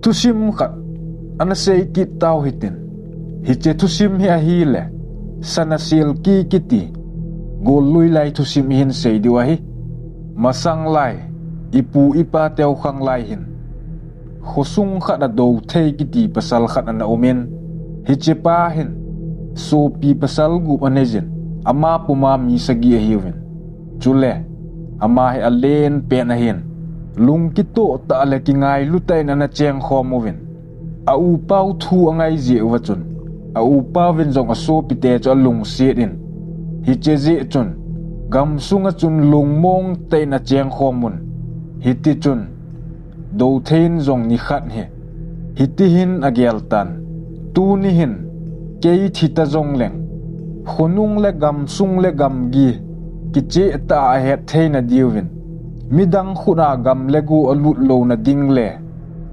thusim khat ana sei ki tau hitin hi che thusim hi a hi le sanasil ki kiti gol lui lai thusim hin sei diwa hi masang lai ipu ipa teu khang lai hin khosung khat a do thei kiti pasal khat ana omen hi che pa hin so pi pasal gu anejin ama puma mi sagi a hiwin chule ama hi alen pe na hin lung ki to ta le ki ngai lutai na cheng khomovin a u pau thu angai je wachun a u pa vin jong a so pi te cho lung se din hi che je chun gam sunga chun lung mong te na cheng khomun hi ti chun do thein jong ni khat he hi ti hin agel tan tu ni hin kei thita jong leng khonung le gam sung le gam gi ki che ta he theina diwin midang khuna gam legu alut lo na ding le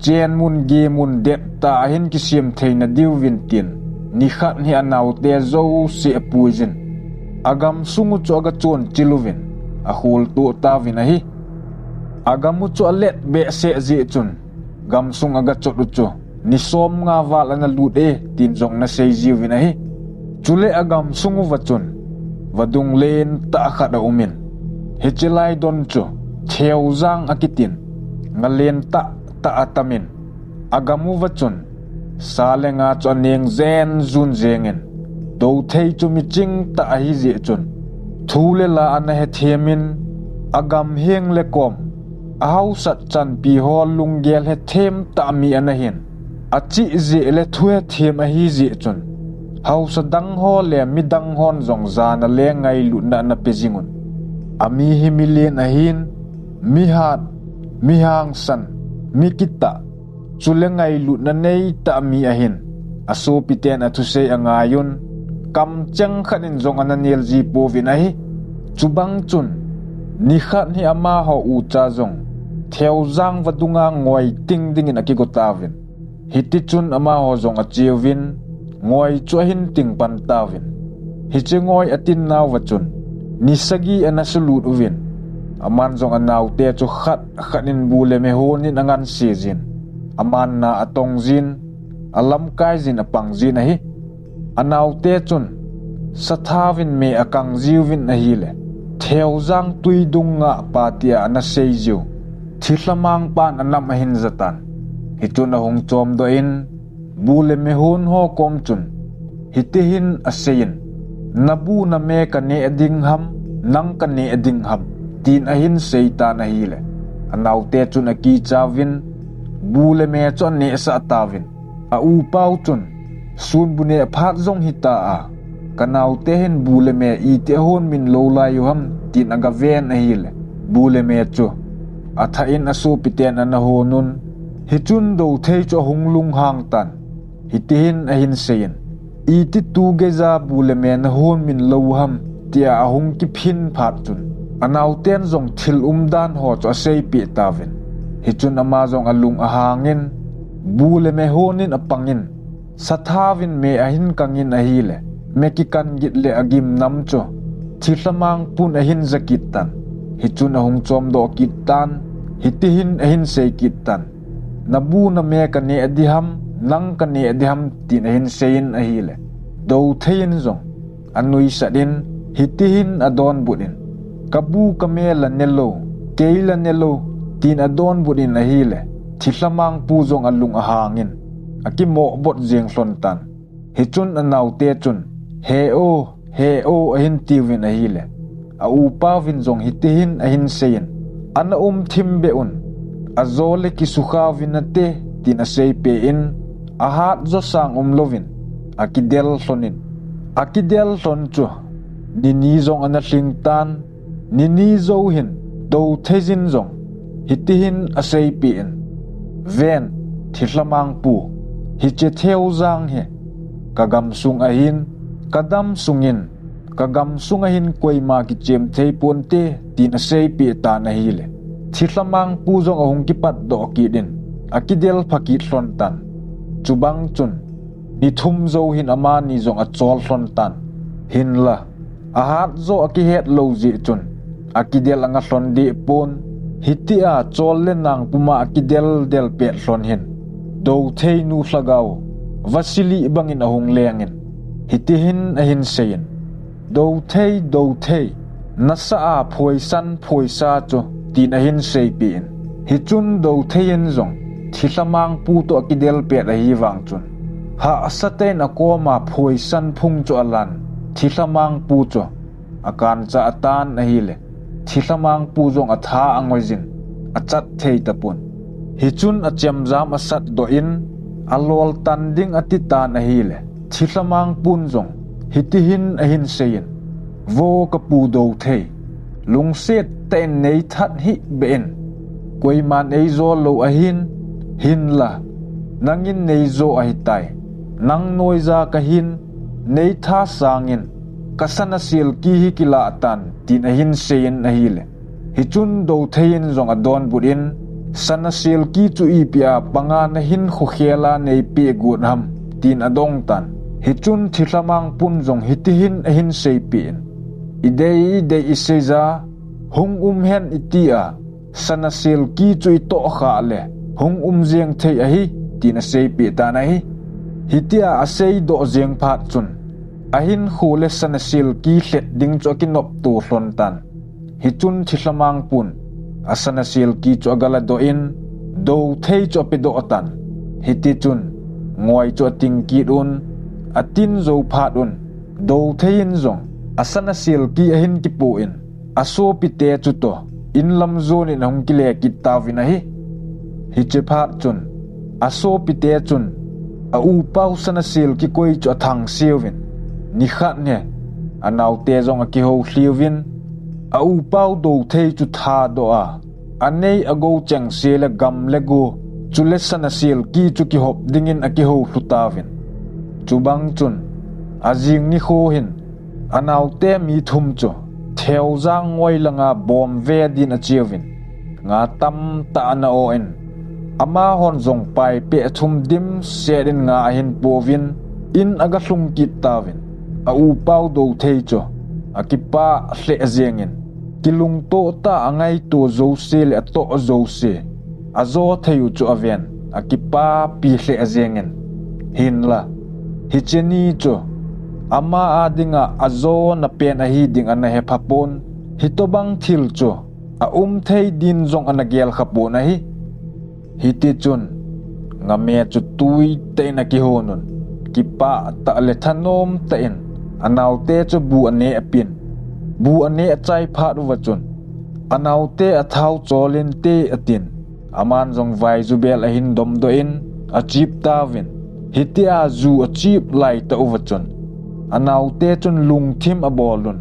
chen mun ge mun dep ta hin ki sim theina diwin tin ni khat hi anaw te zo se puizin agam sungu cho ga chon chiluvin a hul tu ta vin a hi agamu cho let be se je chun gam sung aga chot chu ni som nga wal na lut e tin jong na sei jiwin a hi chule agam sungu wachun wadung len ta khada umin hechilai don chu theu zang akitin ngalen ta atamin agamu wachun salenga cho neng zen zun zengen do thei chu mi ching ta hi je chun thule la ana he themin agam heng le kom ahau sat chan pi hol lung gel he them ta mi ana hin achi je le thue them a hi je chun hau sa dang ho le mi dang hon zong za na le ngai lu na pejingun ami hi milen a hin mi hat mi hang san mi kita chule ngai lu na nei ta mi a hin aso piten a thu sei angayun kam chang khanin zong ananiel ji povin a hi chubang chun ni khat hi ama ho u cha zong theo zang vadunga ngoi ting ding in akigotavin hiti chun ama ho zong a chiwin ngoi chuahin ting pan tavin hi che ngoi atin naw wachun ni sagi anasalut uvin aman zong anaw te chu khanin bule me honin angan sejin aman na atong jin alam kai jin apang jin a hi anaw te chun sathavin me akang jiwin a hi le theo zang tui dung nga patia ana sei jiu thitlamang pan anam hin zatan hi chun a hong chom do in bule me hon ho kom chun hitihin asein nabu na me ka ne ading ham nang ka ne ading ham tin ahin seitan ahile anaw te chun a ki chawin bule me chon ne sa tawin a u pau chun sun bune phat zong hita a kanaw te hen bule me i te hon min lo la yu ham tin aga ven ahile bule me chu atha in asu piten an honun hi chun do thei cho hunglung hang tan hitihin ahin sein iti tu geza bule me na hon min lo ham tia ahung ki phin phat chun anaw ten zong thil dan ho cho sei pi tawin hi chun ama zong alung ahangin bule me honin apangin sathavin me ahin kangin ahile mekikan git le agim nam cho thitlamang pun ahin zakitan hi chun ahung chom do kitan hitihin ahin sei kitan nabu na me ka ne adiham nang ka ne adiham tin ahin sein ahile do thein zong anui sadin hitihin adon budin kabu kamela nelo keila nelo tin adon budin ahile thitlamang pu zong alung ahangin akimo bot jeng hlontan hi chun anaw te chun he o ahin tiwin ahile a upa vin zong hitihin ahin sein ana thim beun azole ki sukha vinate tin asei pe in ahat zo sang lovin akidel hlon chu ni zong ana hlingtan ni zo hin do thejin zong hitihin asei pe in ven thitlamang pu hi che theu zang he kagam sung ahin kadam sungin kagam sungahin koima ki chem thei ponte tin asei pe ta na hile thitlamang pu zong ahung ki pat do ki din akidel phaki hlontan chubang chun ni thum zo hin ama ni zong a chol hlontan hin la ahat zo akihet lo ji chun akidel anga hlon di pon hitia chol le nang puma akidel del pe hlon hin do thei nu hlagau Vasili bangin ahong lengin hitihin ahin sayin do thei nasa a phoi sa cho tin ahin sei pin hi chun do thein zong thisamang pu to akidel pe a hi wang chun ha asaten akoma phoi san phung cho alan thisamang pu cho akan cha atan a hi le thisamang pu zong atha angoi achat thei tapun hi chun achem jam asat do in alol tan ding atitan a hi le thisamang pun zong hitihin ahin seyin vô kapu do thei lung set ten nei that hi ben koi man ei zo lo ahin hin la nangin nei zo ai tai nang noi za ka hin nei tha sangin kasana sil ki hi kila tan tin ahin sein ahi le hi chun do thein zong adon burin sana sil ki chu i pia panga na hin khu khela nei pe gut ham tin adong tan hi chun thisamang pun zong hitihin ahin sei pin idei de iseza hung hen itia sana sil ki chu i to kha le hung jeng thei ahi tin a sei pi ta na hi hitia a sei do jeng phat chun ahin khu le sana sil ki hlet ding cho ki nop tu hlon tan hi chun thisamang pun asana sil ki cho gala do in do thei cho pe do tan hiti chun ngoi cho ting ki un atin zo phat un do thein zong asana sil ki ahin ki pu in aso pi te chu to in lam zone in hong ki le ki ta vina hi che phat chun aso pi te chun a u pau sana sil ki koi cho thang siwin ni khat ne anaw te zong a ki ho hliwin a u pau do thei chu tha do a anei ago chang se la gam le go chu le sana sil ki chu ki hop dingin a ki ho hlutawin chu bang chun azing ni kho hin anaw te mi thum cho theo giang ngoi langa bom ve din a chiwin nga tam ta na o en ama hon zong pai pe thum dim serin nga hin povin in aga hlung ki tawin a u pau do thei cho akipa hle azengin kilung to ta angai to zo se le to zo se azo theu chu aven akipa pi hle azengin hin la hi cheni cho ama adinga azo na pen a hi ding ana he phapon hitobang thil cho a thei din zong ana gel khapon a hi hiti chun nga me chu tui te na ki honun ki pa ta le thanom ta in anaw te chu bu ane apin bu ane achai phat wa chun anaw te athau cholin te atin aman zong vai zu bel a hin dom do in a chip tawin hitia zu a chip lai ta wa chun anaw te chun lung thim a bolun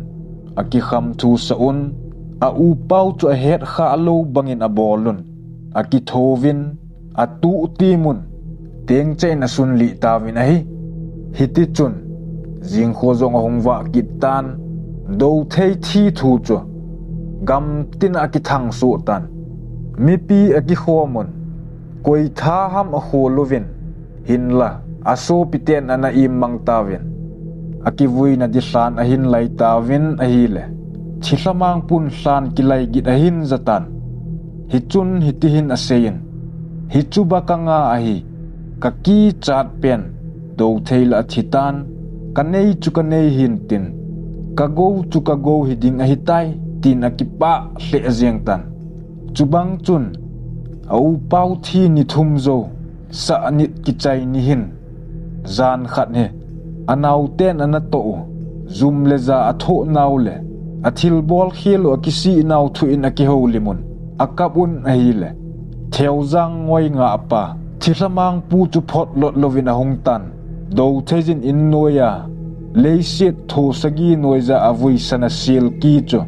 a ki kham thu sa un a u pau chu a het kha lo bangin a bolun a ki thovin a tu timun teng che na sun li tawin a hi hiti chun jing kho zong a hongwa kitan do thei thi thu chu gam tin a ki thang su tan mi pi a ki khomun koi tha ham a kho lovin hin la aso piten ana im mang tawin aki vui na di hlan a hin lai tawin a hi le thisamang pun hlan ki lai git a hin zatan hi chun hiti hin a sein hi chu bakanga a hi ka ki chat pen do theila thitan kanei chu kanei hin tin ka go chu ka go hi ding a hi tai tin a ki pa hle azeng tan chu bang chun au pau thi ni thum zo sa anit ki chai ni hin zan khat he anaw ten ana to zum le za atho naw le athil bol khelo kisi naw thu in a ki ho limun akapun a hi le theo zang ngoi nga apa thisamang pu chu phot lot lovin a hong tan do thejin in noya leiset tho sagi noiza avui sana sil ki cho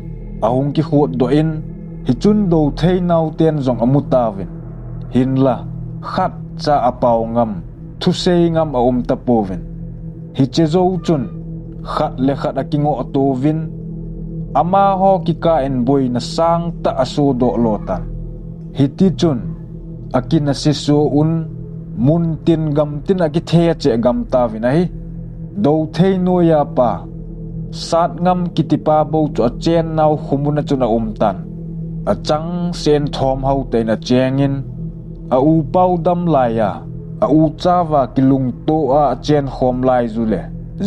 ahong ki khot do in hi chun do thei naw ten zong amutawin hin la khat cha apaw ngam thu sei ngam a tapovin hi che zo chun khat le khat a kingo to vin ama ho ki ka en boy na sang ta aso do lotan hi ti chun akina sisu un mun tin gam tin aki the che gam ta vin ai do thei no ya pa sat ngam kitipa bo cho chen naw khumuna chuna tan a chang sen thom hau te na chengin a u pau dam la ya a u chawa kilung to a chen khom lai zu le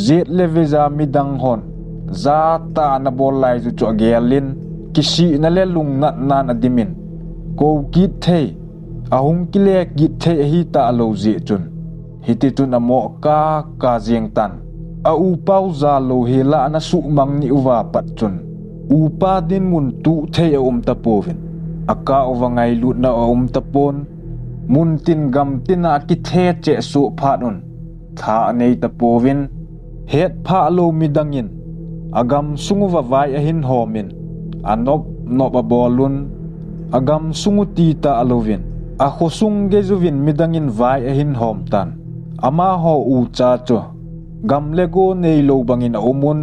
zet le veza midang hon za ta na bol lai zu cho gelin kisi na le lung nat nan adimin ko kit thei ahung kile kit thei hi ta lo je chun hiti chun amo ka jeng tan a u pau za lo hela na su mang ni uwa pat chun upa din mun tu thei ta povin aka owangai lut na ta pon mun tin gam tina ki the che su phanun tha nei ta povin het pha lo midangin agam sunguwa vai a hin homin anop nop a bolun agam sungu ti ta alovin a khosung ge zuvin midangin vai a hin hom tan ama ho u cha cho gam lego nei lo bangin a umun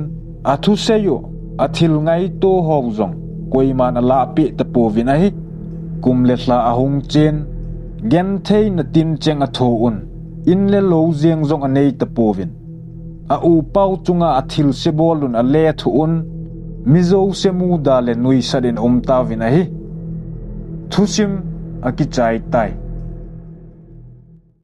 a thu seyo a thil ngai to hong zong koiman ala pi ta povin a hi kum le hla a hung chen gen thei na tin cheng a tho un in le lo zieng zong a nei ta povin a u pau chunga a thil se bolun a le thu un mizo se mu da le nui sadin ta vin a hi thusim a ki chai tai